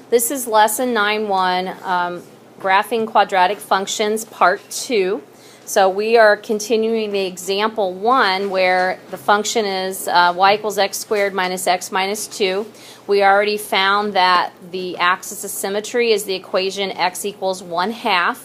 This is lesson 9.1, graphing quadratic functions, part 2. So we are continuing the example 1 where the function is y equals x squared minus x minus 2. We already found that the axis of symmetry is the equation x equals 1/2.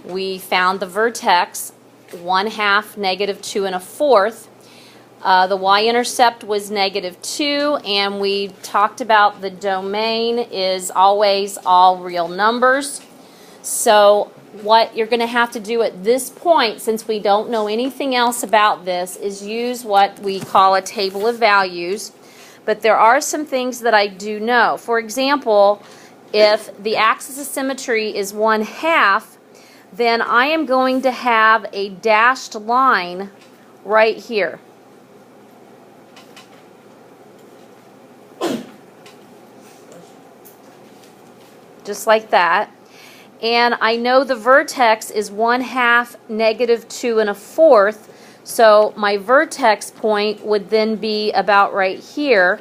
We found the vertex 1/2, negative 2 1/4. The y-intercept was negative 2, and we talked about the domain is always all real numbers. So what you're going to have to do at this point, since we don't know anything else about this, is use what we call a table of values. But there are some things that I do know. For example, if the axis of symmetry is 1/2, then I am going to have a dashed line right here. Just like that. And I know the vertex is 1/2, negative 2 1/4. So my vertex point would then be about right here.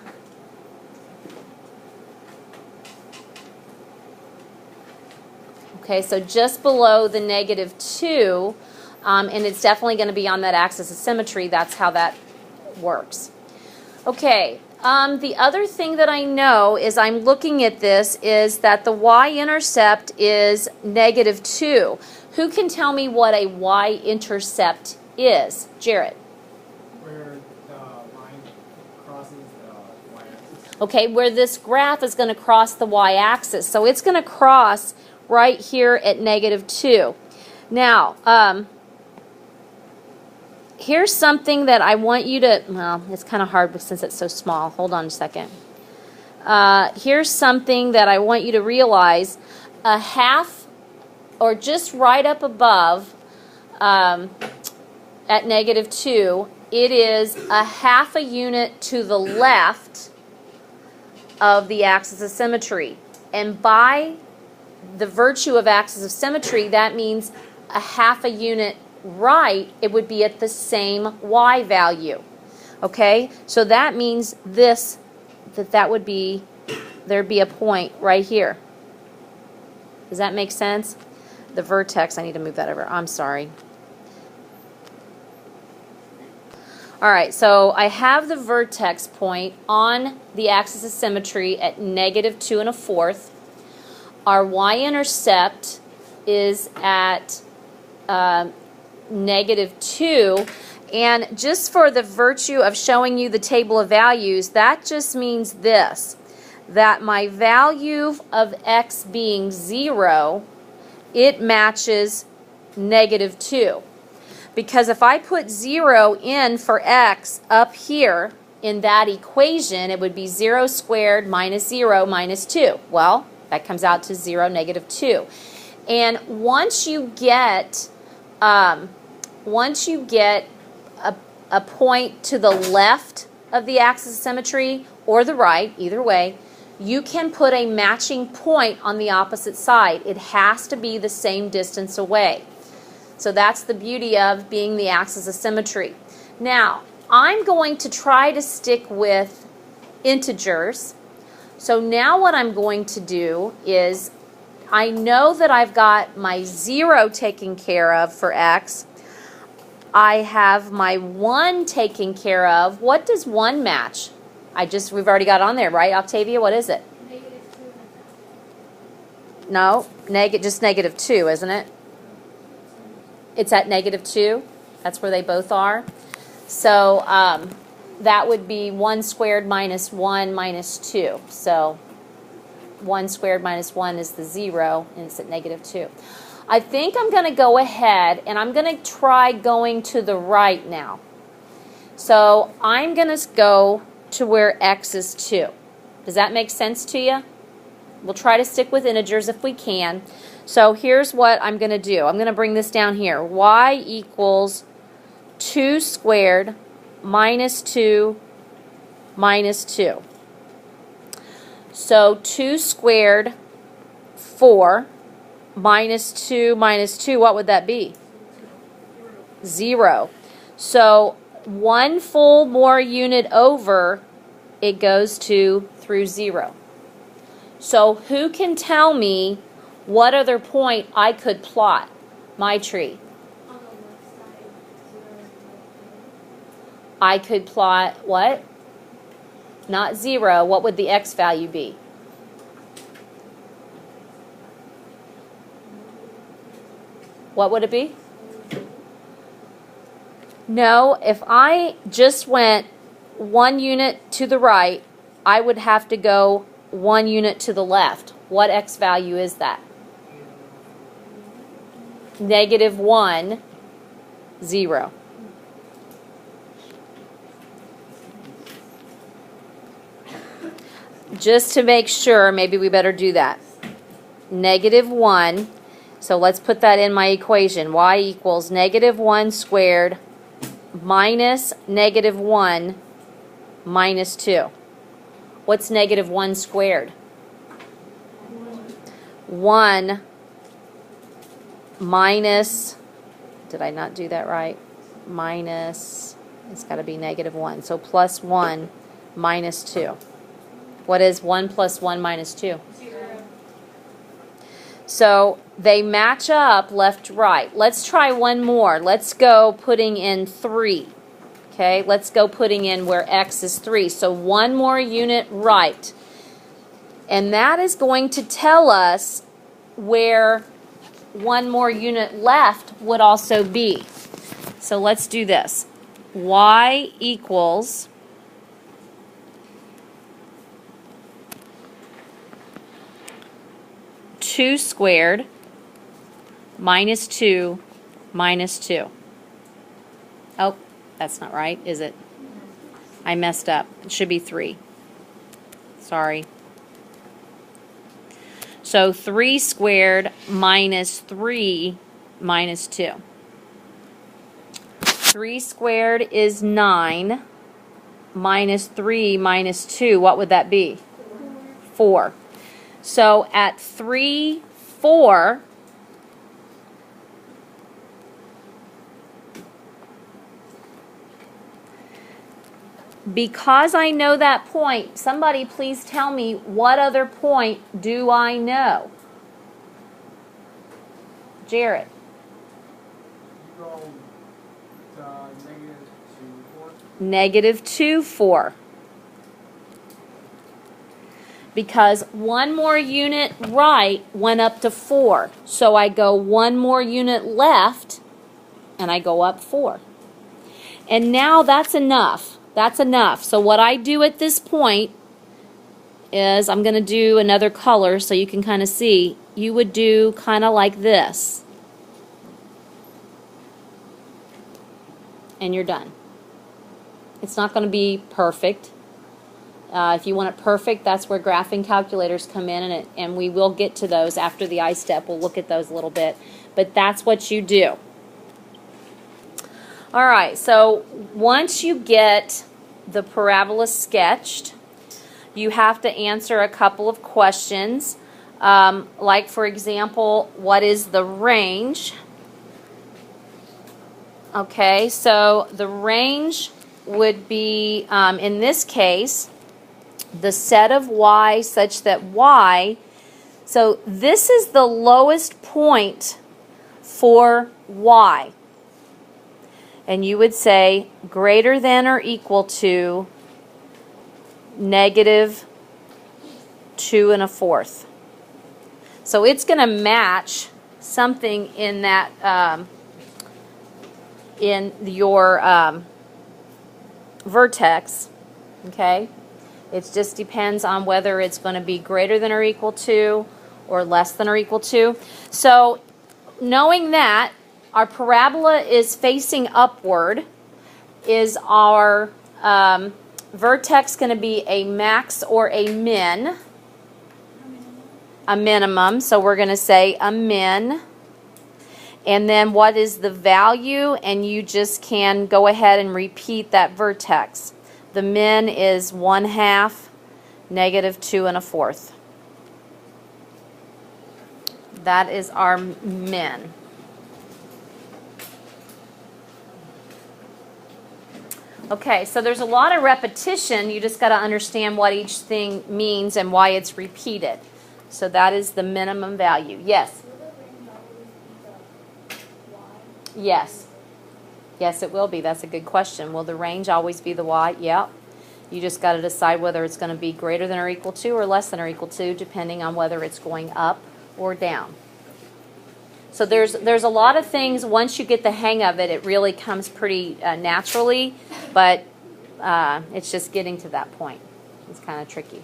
Okay, so just below the negative 2, and it's definitely going to be on that axis of symmetry. That's how that works. Okay. The other thing that I know is I'm looking at this is that the y-intercept is negative 2. Who can tell me what a y-intercept is? Jarrett. Where the line crosses the y-axis. Okay, where this graph is going to cross the y-axis. So it's going to cross right here at negative 2. Now, here's something that I want you to, well, it's kind of hard since it's so small. Hold on a second. Here's something that I want you to realize. A half, or just right up above at negative 2, it is a half a unit to the left of the axis of symmetry. And by the virtue of axis of symmetry, that means a half a unit right, it would be at the same y value. Okay, so that means this, that would be, there'd be a point right here. Does that make sense? The vertex, I need to move that over. I'm sorry. Alright, so I have the vertex point on the axis of symmetry at negative 2 1/4. Our y-intercept is at negative 2, and just for the virtue of showing you the table of values, that just means this, that my value of x being 0, it matches negative 2. Because if I put 0 in for x up here in that equation, it would be 0 squared minus 0 minus 2. Well, that comes out to 0, negative 2. And once you get a point to the left of the axis of symmetry or the right, either way, you can put a matching point on the opposite side. It has to be the same distance away. So that's the beauty of being the axis of symmetry. Now, I'm going to try to stick with integers. So now what I'm going to do is, I know that I've got my 0 taken care of for x. I have my 1 taken care of. What does 1 match? We've already got on there, right, Octavia? What is it? Negative 2. No, just negative 2, isn't it? It's at negative 2. That's where they both are. So that would be 1 squared minus 1 minus 2. So 1 squared minus 1 is the 0, and it's at negative 2. I think I'm going to go ahead, and I'm going to try going to the right now. So I'm going to go to where x is 2. Does that make sense to you? We'll try to stick with integers if we can. So here's what I'm going to do. I'm going to bring this down here. Y equals 2 squared minus 2 minus 2. So 2 squared, 4, minus 2, what would that be? 0. So 1 full more unit over, it goes to through 0. So who can tell me what other point I could plot my tree? On the left side, 0. I could plot what? Not 0. What would the x value be? What would it be? No, if I just went 1 unit to the right, I would have to go 1 unit to the left. What x value is that? -1, 0. Just to make sure, maybe we better do that. -1, so let's put that in my equation. Y equals -1 squared minus -1 minus 2. What's -1 squared? 1 minus, did I not do that right? Minus, it's got to be -1. So plus 1 minus 2. What is 1 plus 1 minus 2? 0. So they match up left to right. Let's try one more. Let's go putting in 3. Okay, let's go putting in where x is 3. So one more unit right. And that is going to tell us where one more unit left would also be. So let's do this. Y equals two squared minus 2 minus 2. Oh, that's not right, is it? I messed up. It should be 3. Sorry. So 3 squared minus 3 minus 2. 3 squared is 9 minus 3 minus 2. What would that be? 4. So at 3, 4, because I know that point, somebody please tell me what other point do I know? Jared. You go -2, 4. Because one more unit right went up to 4. So I go one more unit left, and I go up 4. And now that's enough. That's enough. So what I do at this point is I'm going to do another color so you can kind of see. You would do kind of like this. And you're done. It's not going to be perfect. If you want it perfect, that's where graphing calculators come in, and we will get to those after the I-step. We'll look at those a little bit. But that's what you do. All right, so once you get the parabola sketched, you have to answer a couple of questions. Like, for example, what is the range? Okay, so the range would be, in this case, the set of y such that y, so this is the lowest point for y. And you would say greater than or equal to -2 1/4. So it's going to match something in that, in your vertex, okay? It just depends on whether it's going to be greater than or equal to or less than or equal to. So knowing that our parabola is facing upward, is our vertex going to be a max or a min? A minimum. So we're going to say a min. And then what is the value? And you just can go ahead and repeat that vertex. The min is 1/2, -2 1/4. That is our min. Okay, so there's a lot of repetition. You just got to understand what each thing means and why it's repeated. So that is the minimum value. Yes? Will the range always be the y? Yes. Yes, it will be. That's a good question. Will the range always be the y? Yep. You just got to decide whether it's going to be greater than or equal to or less than or equal to, depending on whether it's going up or down. So there's a lot of things. Once you get the hang of it, it really comes pretty naturally, but it's just getting to that point. It's kind of tricky.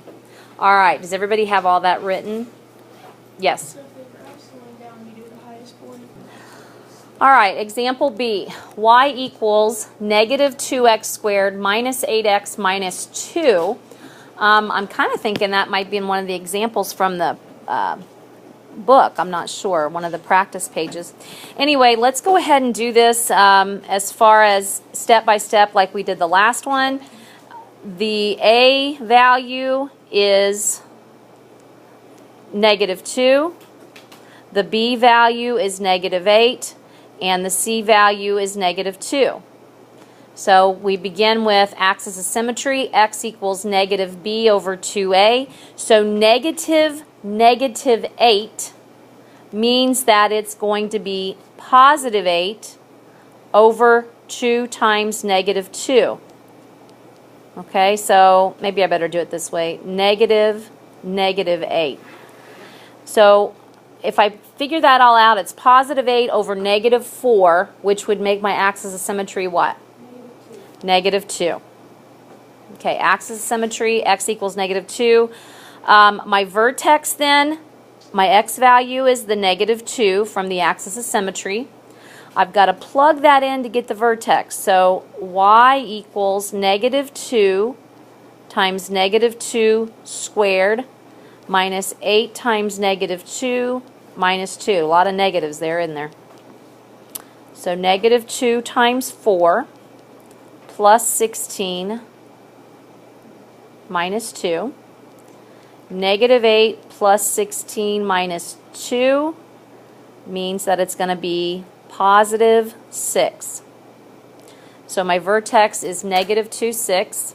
All right. Does everybody have all that written? Yes. So if the graph's going down, you do the highest point. All right, example B, y equals negative 2x squared minus 8x minus 2. I'm kind of thinking that might be in one of the examples from the book. I'm not sure, one of the practice pages. Anyway, let's go ahead and do this as far as step by step like we did the last one. The A value is negative 2. The B value is negative 8. And the C value is negative 2. So we begin with axis of symmetry. X equals negative B over 2A. So negative 8 means that it's going to be positive 8 over 2 times negative 2. Okay, so maybe I better do it this way. Negative 8. So if I figure that all out, it's positive 8 over negative 4, which would make my axis of symmetry what? Negative 2. Okay, axis of symmetry, x equals negative 2. My vertex then, my x value is the negative 2 from the axis of symmetry. I've got to plug that in to get the vertex. So y equals negative 2 times negative 2 squared minus 8 times negative 2 minus 2. A lot of negatives there, isn't there? So negative 2 times 4 plus 16 minus 2. Negative 8 plus 16 minus 2 means that it's going to be positive 6. So my vertex is negative 2, 6.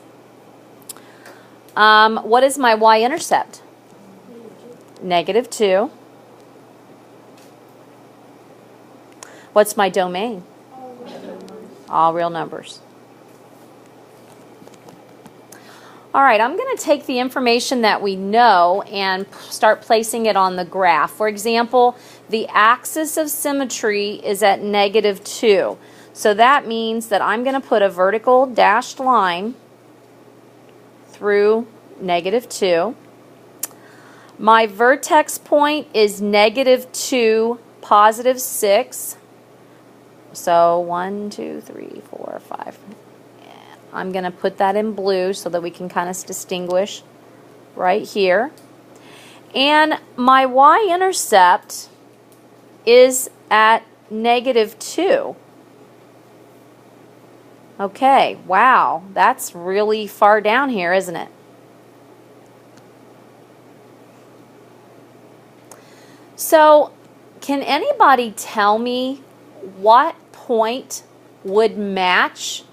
What is my y-intercept? Negative 2. What's my domain? All real numbers. All right, I'm going to take the information that we know and start placing it on the graph. For example, the axis of symmetry is at negative 2. So that means that I'm going to put a vertical dashed line through negative 2. My vertex point is negative 2, positive 6. So 1, 2, 3, 4, 5. I'm going to put that in blue so that we can kind of distinguish right here. And my y-intercept is at negative 2. Okay, wow, that's really far down here, isn't it? So, can anybody tell me what point would match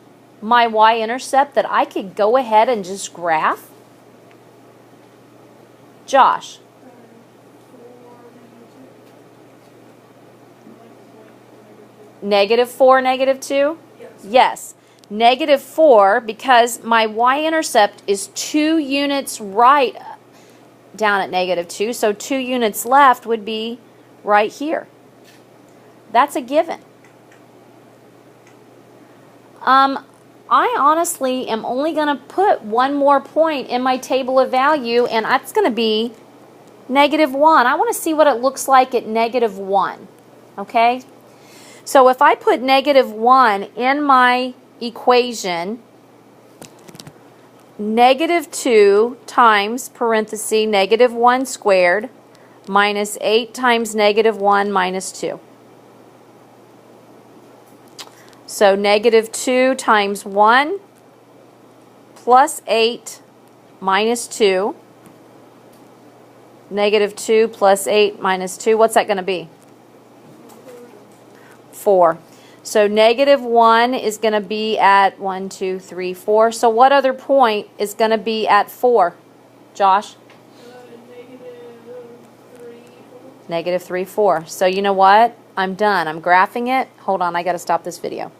my y-intercept that I could go ahead and just graph? Josh. Negative 4, negative 2? Yes. Negative 4, because my y-intercept is 2 units right down at negative 2, so 2 units left would be right here. That's a given. I honestly am only going to put one more point in my table of value, and that's going to be negative 1. I want to see what it looks like at negative 1. Okay? So if I put negative 1 in my equation, negative 2 times, parenthesis, negative 1 squared minus 8 times negative 1 minus 2. So negative 2 times 1 plus 8 minus 2. Negative 2 plus 8 minus 2. What's that going to be? 4. So negative 1 is going to be at 1, 2, 3, 4. So what other point is going to be at 4? Josh? Negative Negative 3, 4. So you know what? I'm done. I'm graphing it. Hold on, I got to stop this video.